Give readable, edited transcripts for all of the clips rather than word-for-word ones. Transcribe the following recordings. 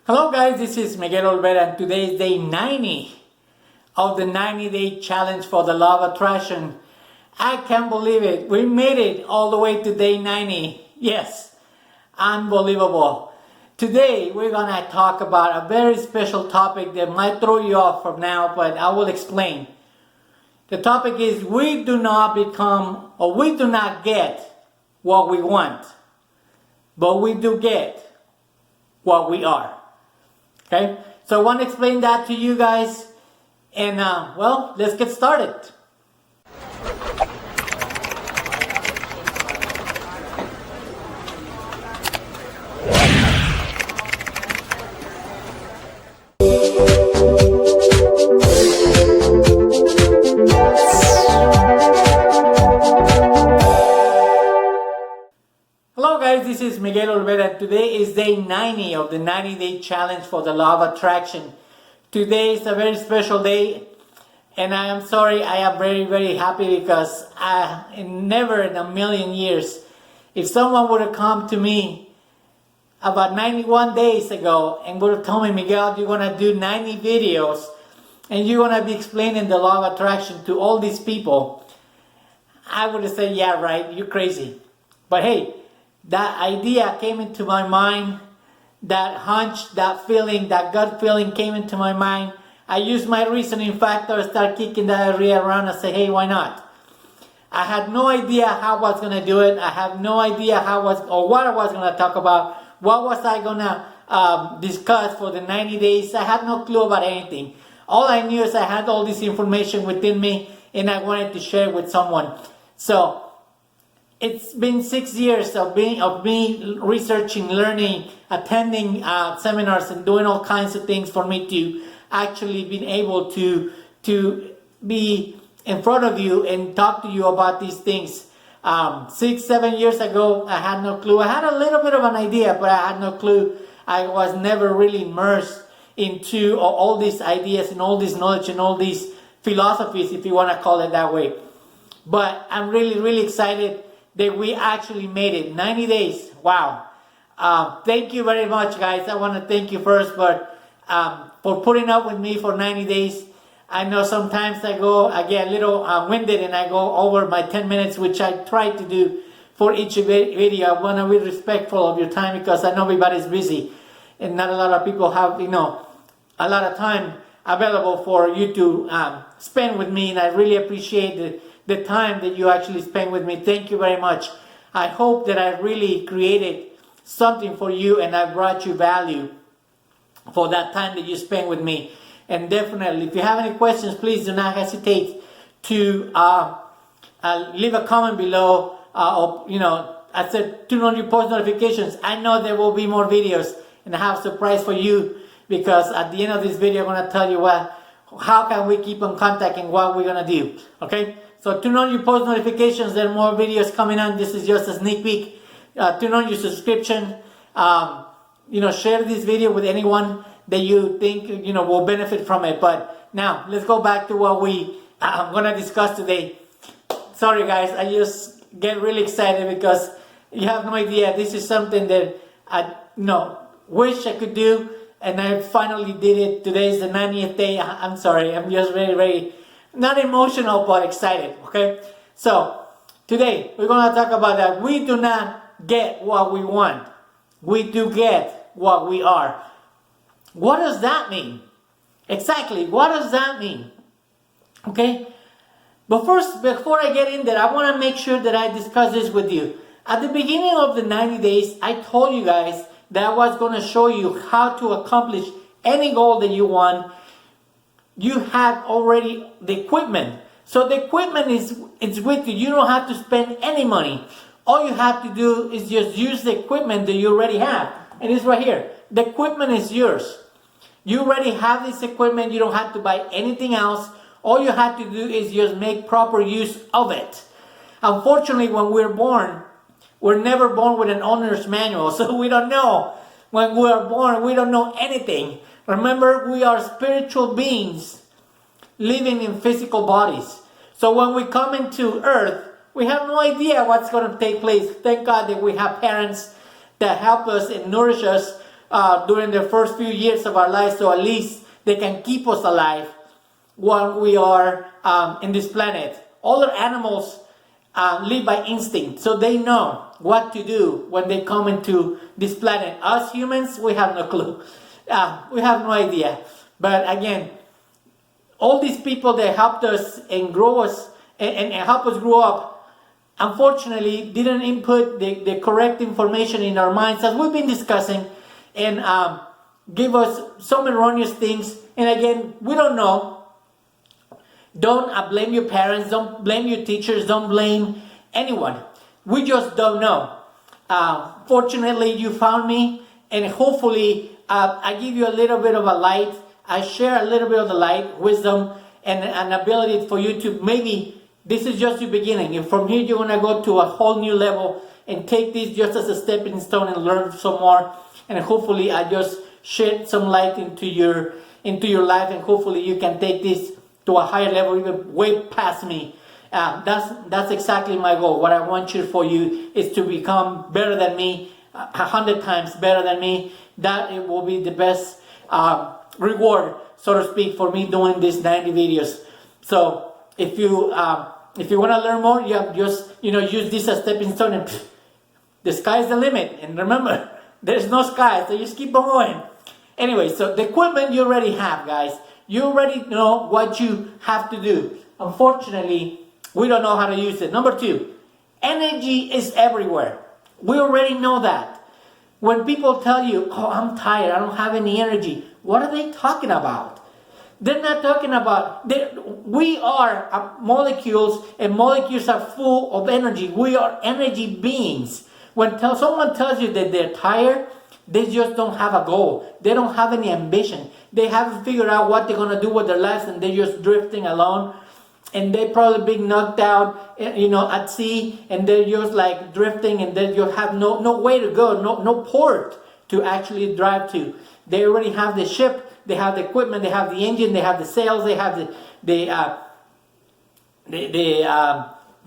Hello guys, this is Miguel Olvera and today is day 90 of the 90-day challenge for the law of attraction. I can't believe it. We made it all the way to day 90. Yes, unbelievable. Today we're going to talk about a very special topic that might throw you off from now, but I will explain. The topic is we do not become or we do not get what we want, but we do get what we are. Okay, so I want to explain that to you guys, and well, let's get started. Hello guys, this is Miguel Olvera. Today is day 90 of the 90-day challenge for the law of attraction. Today is a very special day, and I am sorry, I am very happy because never in a million years, if someone would have come to me about 91 days ago and would have told me, Miguel, you're going to do 90 videos and you're going to be explaining the law of attraction to all these people, I would have said, yeah, right, you're crazy. But hey, that idea came into my mind, that hunch, that feeling, that gut feeling came into my mind. I used my reasoning factor, start kicking that area around and say, hey, why not? I had no idea how I was going to do it. I have no idea what I was going to talk about. What was I going to discuss for the 90 days? I had no clue about anything. All I knew is I had all this information within me and I wanted to share it with someone. So it's been 6 years of me researching, learning, attending seminars and doing all kinds of things for me to actually be able to be in front of you and talk to you about these things. 6, 7 years ago, I had no clue. I had a little bit of an idea, but I had no clue. I was never really immersed into all these ideas and all this knowledge and all these philosophies, if you want to call it that way. But I'm really excited that we actually made it. 90 days. Wow. Thank you very much, guys. I want to thank you first for putting up with me for 90 days. I know sometimes I get a little winded and I go over my 10 minutes, which I try to do for each video. I want to be respectful of your time because I know everybody's busy and not a lot of people have, a lot of time available for you to spend with me, and I really appreciate the time that you actually spend with me. Thank you very much. I hope that I really created something for you and I brought you value for that time that you spend with me. And definitely, if you have any questions, please do not hesitate to leave a comment below. I said turn on your post notifications. I know there will be more videos and I have a surprise for you, because at the end of this video, I'm going to tell you how can we keep in contact and what we're going to do. Okay? So turn on your post notifications. There are more videos coming on. This is just a sneak peek. Turn on your subscription. Share this video with anyone that you think will benefit from it. But now let's go back to what I'm gonna discuss today. Sorry guys, I just get really excited because you have no idea. This is something that I wish I could do, and I finally did it. Today is the 90th day. I'm sorry. I'm just very not emotional, but excited, okay? So, today, we're going to talk about that we do not get what we want. We do get what we are. What does that mean? Exactly, what does that mean? Okay? But first, before I get in there, I want to make sure that I discuss this with you. At the beginning of the 90 days, I told you guys that I was going to show you how to accomplish any goal that you want. You have already the equipment. So the equipment is with you. You don't have to spend any money. All you have to do is just use the equipment that you already have. And it's right here. The equipment is yours. You already have this equipment. You don't have to buy anything else. All you have to do is just make proper use of it. Unfortunately, when we're born, we're never born with an owner's manual. So we don't know. When we are born, we don't know anything. Remember, we are spiritual beings living in physical bodies. So when we come into earth, we have no idea what's going to take place. Thank God that we have parents that help us and nourish us during the first few years of our life, so at least they can keep us alive while we are in this planet. Other animals live by instinct, so they know what to do when they come into this planet. Us humans, we have no clue. We have no idea. But again, all these people that helped us and grow us and help us grow up, unfortunately, didn't input the correct information in our minds, as we've been discussing, and give us some erroneous things. And again, we don't know. Don't blame your parents, don't blame your teachers, don't blame anyone. We just don't know. Fortunately, you found me, and hopefully I give you a little bit of a light. I share a little bit of the light, wisdom, and an ability for you to maybe, this is just your beginning. And from here, you're going to go to a whole new level and take this just as a stepping stone and learn some more. And hopefully, I just shed some light into your life, and hopefully you can take this to a higher level, even way past me. That's exactly my goal. What I want for you is to become better than me, 100 times better than me. That it will be the best reward, so to speak, for me doing these 90 videos. So if you want to learn more, you have just use this as stepping stone, and the sky's the limit. And remember, there's no sky, so just keep on going. Anyway, so the equipment you already have, guys. You already know what you have to do. Unfortunately, we don't know how to use it. Number 2, energy is everywhere. We already know that. When people tell you, oh, I'm tired, I don't have any energy, what are they talking about? They're not talking about, we are molecules, and molecules are full of energy. We are energy beings. When someone tells you that they're tired, they just don't have a goal. They don't have any ambition. They haven't figured out what they're going to do with their lives, and they're just drifting along. And they're probably being knocked out, at sea, and they're just like drifting, and they just have no way to go, no port to actually drive to. They already have the ship, they have the equipment, they have the engine, they have the sails, they have the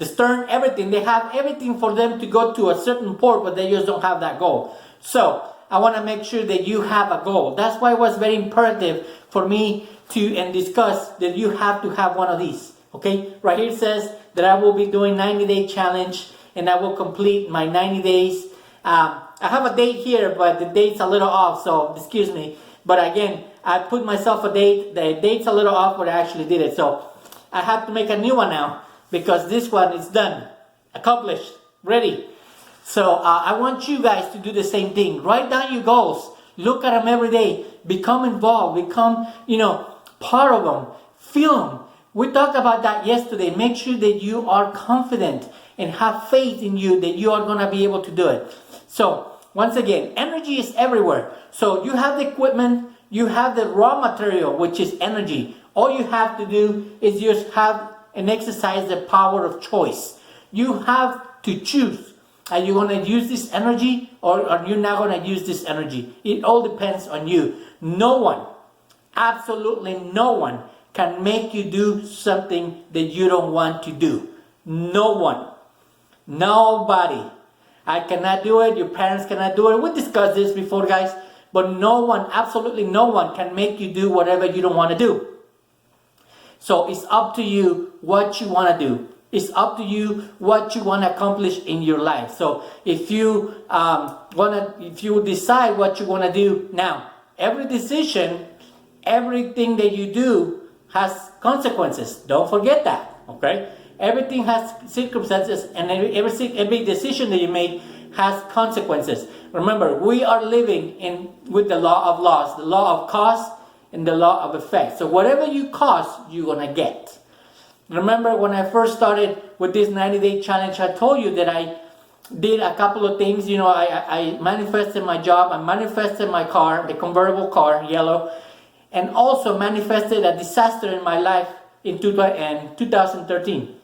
stern, everything. They have everything for them to go to a certain port, but they just don't have that goal. So I want to make sure that you have a goal. That's why it was very imperative for me to discuss that you have to have one of these. Okay, right here it says that I will be doing 90-day challenge, and I will complete my 90 days. I have a date here, but the date's a little off, so excuse me. But again, I put myself a date. The date's a little off, but I actually did it. So I have to make a new one now, because this one is done, accomplished, ready. So I want you guys to do the same thing. Write down your goals. Look at them every day. Become involved. Become, part of them. Feel them. We talked about that yesterday. Make sure that you are confident and have faith in you that you are going to be able to do it. So, once again, energy is everywhere. So, you have the equipment, you have the raw material, which is energy. All you have to do is just have and exercise the power of choice. You have to choose. Are you going to use this energy, or are you not going to use this energy? It all depends on you. No one, absolutely no one, can make you do something that you don't want to do. No one. Nobody. I cannot do it. Your parents cannot do it. We discussed this before, guys. But no one, absolutely no one, can make you do whatever you don't want to do. So it's up to you what you want to do. It's up to you what you want to accomplish in your life. So if you decide what you want to do now, every decision, everything that you do has consequences. Don't forget that. Okay? Everything has circumstances, and every decision that you make has consequences. Remember, we are living with the law of laws, the law of cause and the law of effect. So whatever you cause, you're gonna get. Remember when I first started with this 90-day challenge, I told you that I did a couple of things. I manifested my job, I manifested my car, a convertible car, yellow, and also manifested a disaster in my life in 2013.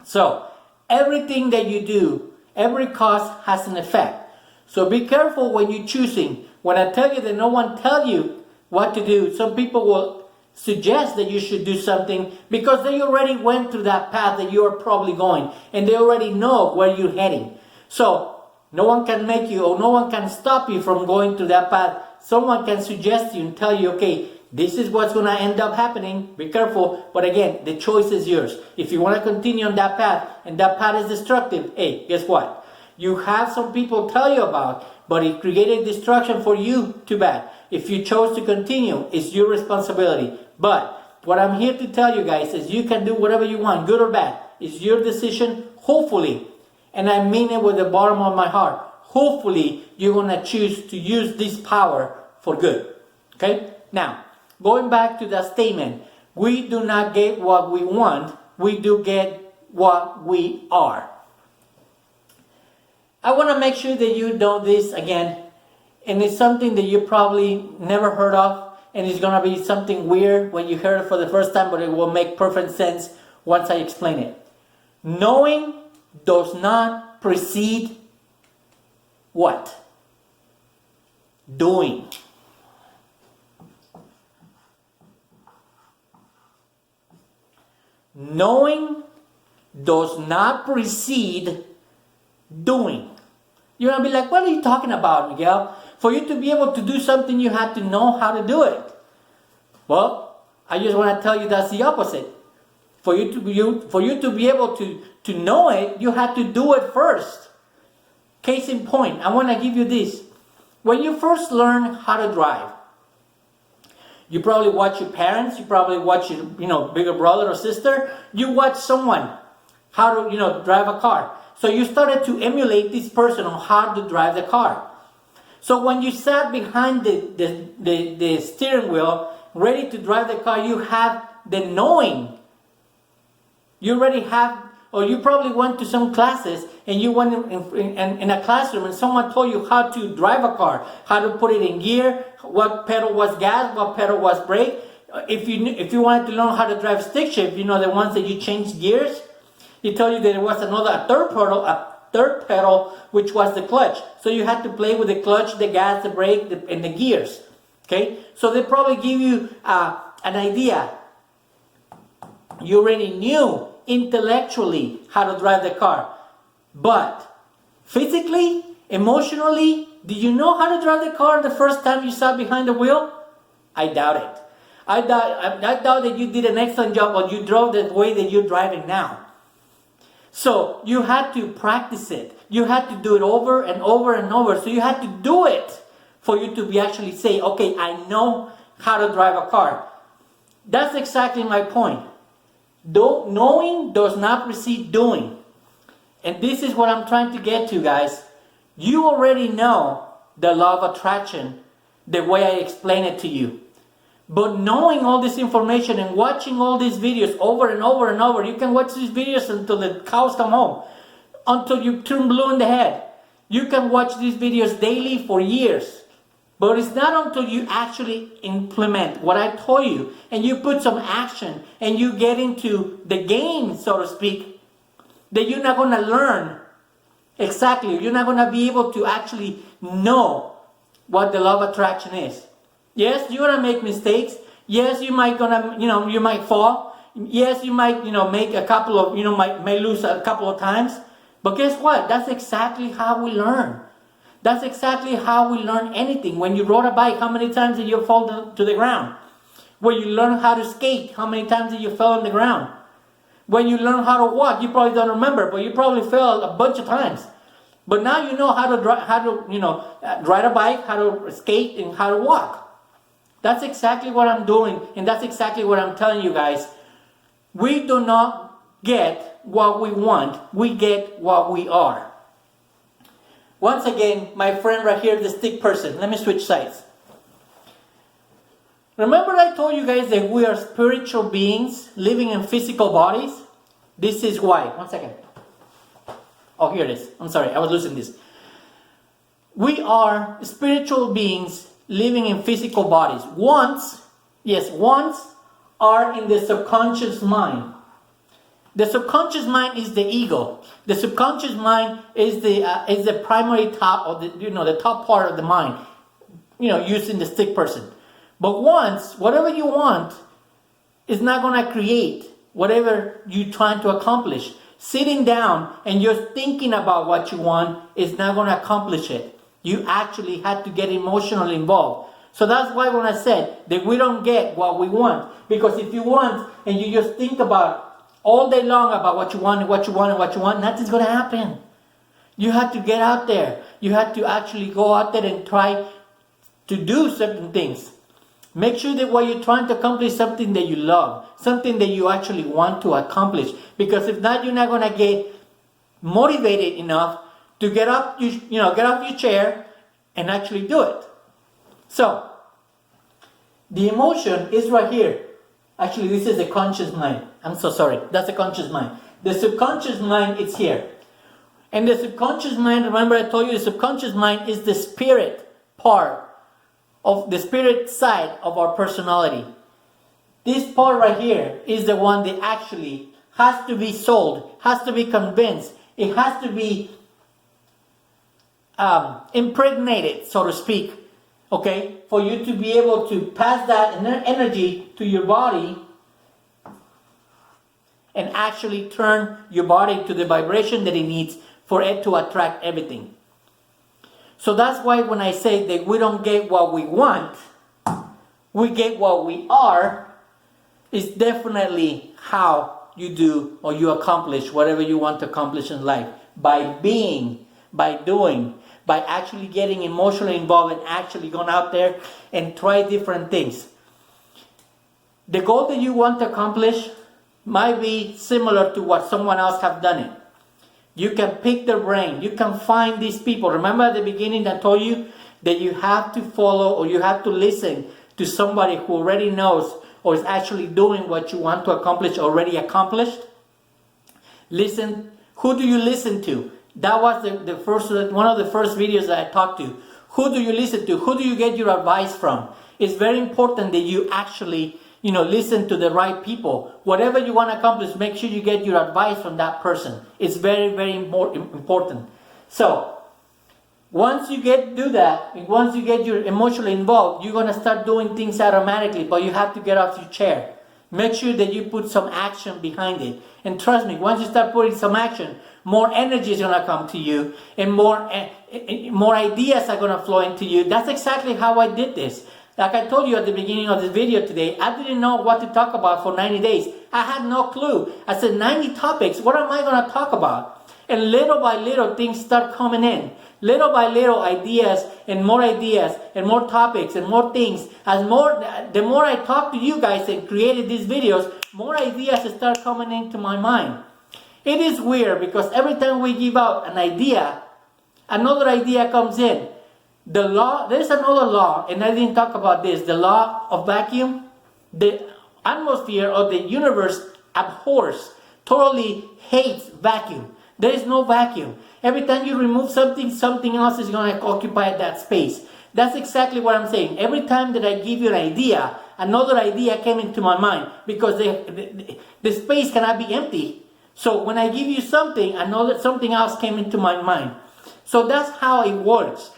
So everything that you do, every cause has an effect. So be careful when you're choosing. When I tell you that no one tell you what to do, some people will suggest that you should do something because they already went through that path that you are probably going, and they already know where you're heading. So No one can make you, or no one can stop you from going to that path. Someone can suggest you and tell you, okay, this is what's going to end up happening. Be careful. But again, the choice is yours. If you want to continue on that path, and that path is destructive, hey, guess what? You have some people tell you about, but it created destruction for you. Too bad. If you chose to continue, it's your responsibility. But what I'm here to tell you guys is you can do whatever you want, good or bad. It's your decision, hopefully. And I mean it with the bottom of my heart. Hopefully, you're going to choose to use this power for good. Okay? Now, going back to that statement, we do not get what we want. We do get what we are. I want to make sure that you know this again. And it's something that you probably never heard of. And it's going to be something weird when you hear it for the first time, but it will make perfect sense once I explain it. Knowing does not precede what? Doing. Knowing does not precede doing. You're going to be like, what are you talking about, Miguel? For you to be able to do something, you have to know how to do it. Well, I just want to tell you that's the opposite. For you to be able to know it, you have to do it first. Case in point, I want to give you this. When you first learn how to drive, you probably watch your parents, you probably watch your bigger brother or sister, you watch someone how to drive a car. So you started to emulate this person on how to drive the car. So when you sat behind the steering wheel, ready to drive the car, you have the knowing. You already have, or you probably went to some classes and you went in a classroom and someone told you how to drive a car, how to put it in gear, what pedal was gas, what pedal was brake. If you wanted to learn how to drive stick shift, the ones that you change gears, he told you that there was a third pedal, which was the clutch. So you had to play with the clutch, the gas, the brake, and the gears. Okay? So they probably give you an idea. You already knew intellectually how to drive the car. But physically, emotionally, do you know how to drive the car the first time you sat behind the wheel? I doubt it. I doubt that you did an excellent job or you drove the way that you're driving now. So you had to practice it. You had to do it over and over and over. So you had to do it for you to be actually say, okay, I know how to drive a car. That's exactly my point. Knowing does not precede doing. And this is what I'm trying to get to, guys. You already know the law of attraction the way I explain it to you. But knowing all this information and watching all these videos over and over and over, you can watch these videos until the cows come home, until you turn blue in the head. You can watch these videos daily for years. But it's not until you actually implement what I told you and you put some action and you get into the game, so to speak, that you're not going to learn exactly. You're not going to be able to actually know what the law of attraction is. Yes, you're going to make mistakes. Yes, you might you might fall. Yes, you might, make a couple of, may lose a couple of times. But guess what? That's exactly how we learn. That's exactly how we learn anything. When you rode a bike, how many times did you fall to the ground? When you learn how to skate, how many times did you fall on the ground? When you learn how to walk, you probably don't remember, but you probably fell a bunch of times. But now you know how to ride a bike, how to skate, and how to walk. That's exactly what I'm doing, and that's exactly what I'm telling you guys. We do not get what we want. We get what we are. Once again, my friend right here, the stick person. Let me switch sides. Remember I told you guys that we are spiritual beings living in physical bodies? This is why. One second. Oh, here it is. I'm sorry, I was losing this. We are spiritual beings living in physical bodies. Once are in the subconscious mind. The subconscious mind is the ego. The subconscious mind is the primary top of the top part of the mind. Using the stick person. But once, whatever you want is not going to create whatever you're trying to accomplish. Sitting down and just thinking about what you want is not going to accomplish it. You actually had to get emotionally involved. So that's why when I said that we don't get what we want, because if you want and you just think about all day long about what you want and what you want and what you want, nothing's going to happen. You have to get out there. You have to actually go out there and try to do certain things. Make sure that what you're trying to accomplish is something that you love, something that you actually want to accomplish. Because if not, you're not going to get motivated enough to get up, get off your chair and actually do it. So, the emotion is right here. Actually, this is the conscious mind. I'm so sorry. That's the conscious mind. The subconscious mind is here. And the subconscious mind, remember I told you the subconscious mind is the spirit part of the spirit side of our personality. This part right here is the one that actually has to be sold, has to be convinced, it has to be impregnated, so to speak, okay, for you to be able to pass that energy to your body and actually turn your body to the vibration that it needs for it to attract everything. So that's why when I say that we don't get what we want, we get what we are, is definitely how you do or you accomplish whatever you want to accomplish in life. By being, by doing, by actually getting emotionally involved and actually going out there and try different things. The goal that you want to accomplish might be similar to what someone else have done it. You can pick their brain. You can find these people. Remember at the beginning I told you that you have to follow or you have to listen to somebody who already knows or is actually doing what you want to accomplish already accomplished? Listen. Who do you listen to? That was the first one of the first videos that I talked to. Who do you listen to? Who do you get your advice from? It's very important that you actually listen to the right people. Whatever you want to accomplish, make sure you get your advice from that person. It's very, very important. So, once you do that, and once you get your emotionally involved, you're going to start doing things automatically, but you have to get off your chair. Make sure that you put some action behind it. And trust me, once you start putting some action, more energy is going to come to you, and more ideas are going to flow into you. That's exactly how I did this. Like I told you at the beginning of this video today, I didn't know what to talk about for 90 days. I had no clue. I said 90 topics, what am I going to talk about? And little by little things start coming in. Little by little ideas and more topics and more things. The more I talked to you guys and created these videos, more ideas start coming into my mind. It is weird because every time we give out an idea, another idea comes in. There's another law, and I didn't talk about this, the law of vacuum. The atmosphere of the universe abhors, totally hates vacuum. There is no vacuum. Every time you remove something, something else is going to occupy that space. That's exactly what I'm saying. Every time that I give you an idea, another idea came into my mind because the space cannot be empty. So when I give you something, something else came into my mind. So that's how it works.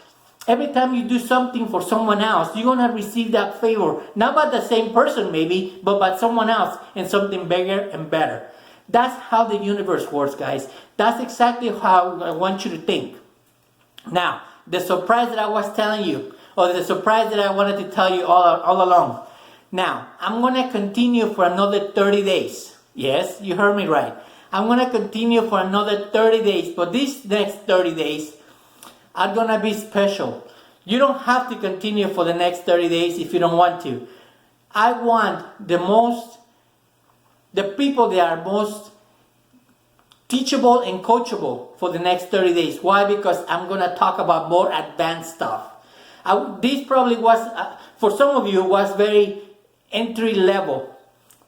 Every time you do something for someone else, you're going to receive that favor. Not by the same person maybe, but by someone else and something bigger and better. That's how the universe works, guys. That's exactly how I want you to think. Now, the surprise that I was telling you, or the surprise that I wanted to tell you all along. Now, I'm going to continue for another 30 days. Yes, you heard me right. I'm going to continue for another 30 days. But these next 30 days are going to be special. You don't have to continue for the next 30 days if you don't want to. I want the people that are most teachable and coachable for the next 30 days. Why? Because I'm going to talk about more advanced stuff. This probably was, for some of you, was very entry level.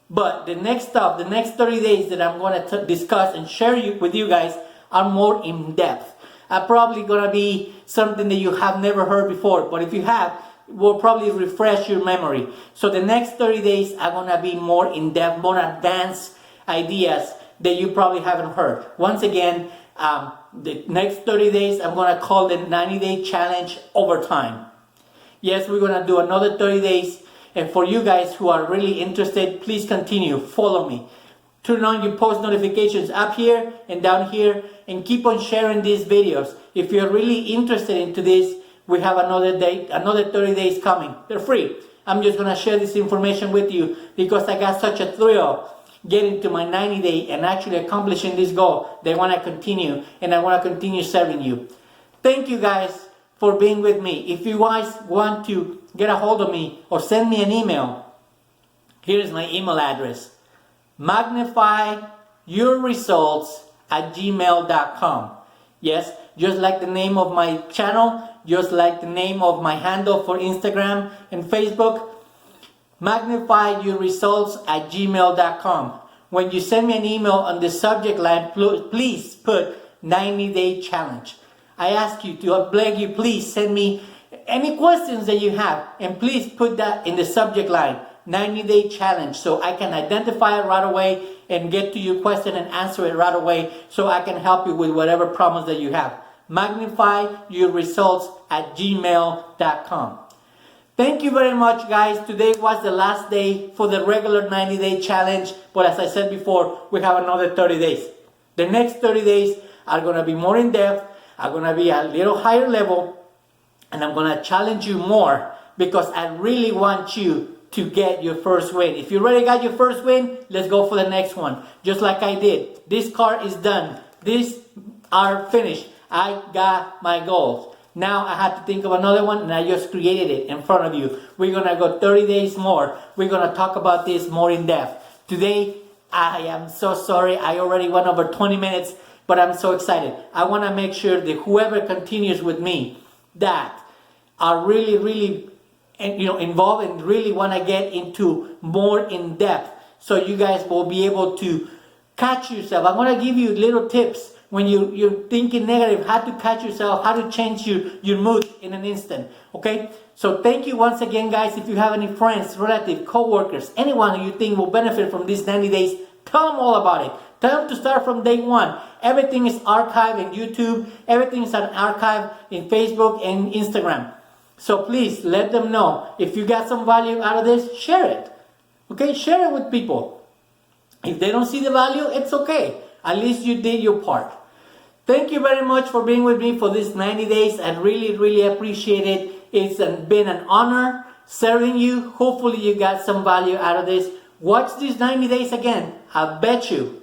But the next stuff, the next 30 days that I'm going to discuss and share with you guys are more in depth. Are probably going to be something that you have never heard before. But if you have, it will probably refresh your memory. So the next 30 days are going to be more in depth, more advanced ideas that you probably haven't heard. Once again, the next 30 days, I'm going to call the 90-day challenge overtime. Yes, we're going to do another 30 days. And for you guys who are really interested, please continue. Follow me. turn on your post notifications up here and down here, and keep on sharing these videos. If you're really interested into this, we have another 30 days coming. They're free. I'm just gonna share this information with you because I got such a thrill getting to my 90 day and actually accomplishing this goal. They want to continue, and I want to continue serving you. Thank you guys for being with me. If you guys want to get a hold of me or send me an email, here's my email address: magnifyyourresults@gmail.com. Yes, just like the name of my channel, just like the name of my handle for Instagram and Facebook, magnifyyourresults@gmail.com. When you send me an email on the subject line, please put 90-day challenge. I ask you to beg you, please send me any questions that you have, and please put that in the subject line, 90-day challenge, so I can identify it right away and get to your question and answer it right away, so I can help you with whatever problems that you have. magnifyyourresults@gmail.com. Thank you very much, guys. Today was the last day for the regular 90-day challenge, but as I said before, we have another 30 days. The next 30 days are going to be more in depth, are going to be a little higher level, and I'm going to challenge you more because I really want you to get your first win. If you already got your first win, let's go for the next one. Just like I did. This car is done. These are finished. I got my goals. Now I had to think of another one, and I just created it in front of you. We're going to go 30 days more. We're going to talk about this more in depth. Today, I am so sorry. I already went over 20 minutes, but I'm so excited. I want to make sure that whoever continues with me that are really involved and really want to get into more in depth, so you guys will be able to catch yourself. I'm going to give you little tips when you're thinking negative, how to catch yourself, how to change your mood in an instant. Okay? So thank you once again, guys. If you have any friends, relatives, co-workers, anyone who you think will benefit from these 90 days, tell them all about it. Tell them to start from day one. Everything is archived in YouTube. Everything is on archive in Facebook and Instagram. So please let them know. If you got some value out of this, share it. Okay? Share it with people. If they don't see the value, it's okay. At least you did your part. Thank you very much for being with me for these 90 days. I really appreciate it. It's been an honor serving you. Hopefully you got some value out of this. Watch these 90 days again. I'll bet you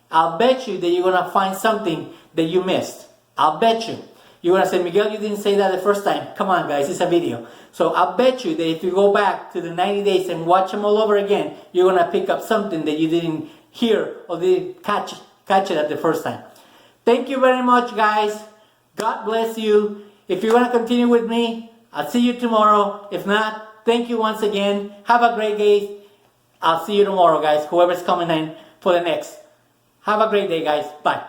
that you're going to find something that you missed. I'll bet you. You're going to say, Miguel, you didn't say that the first time. Come on, guys, it's a video. So I'll bet you that if you go back to the 90 days and watch them all over again, you're going to pick up something that you didn't hear or didn't catch it at the first time. Thank you very much, guys. God bless you. If you want to continue with me, I'll see you tomorrow. If not, thank you once again. Have a great day. I'll see you tomorrow, guys. Whoever's coming in for the next. Have a great day, guys. Bye.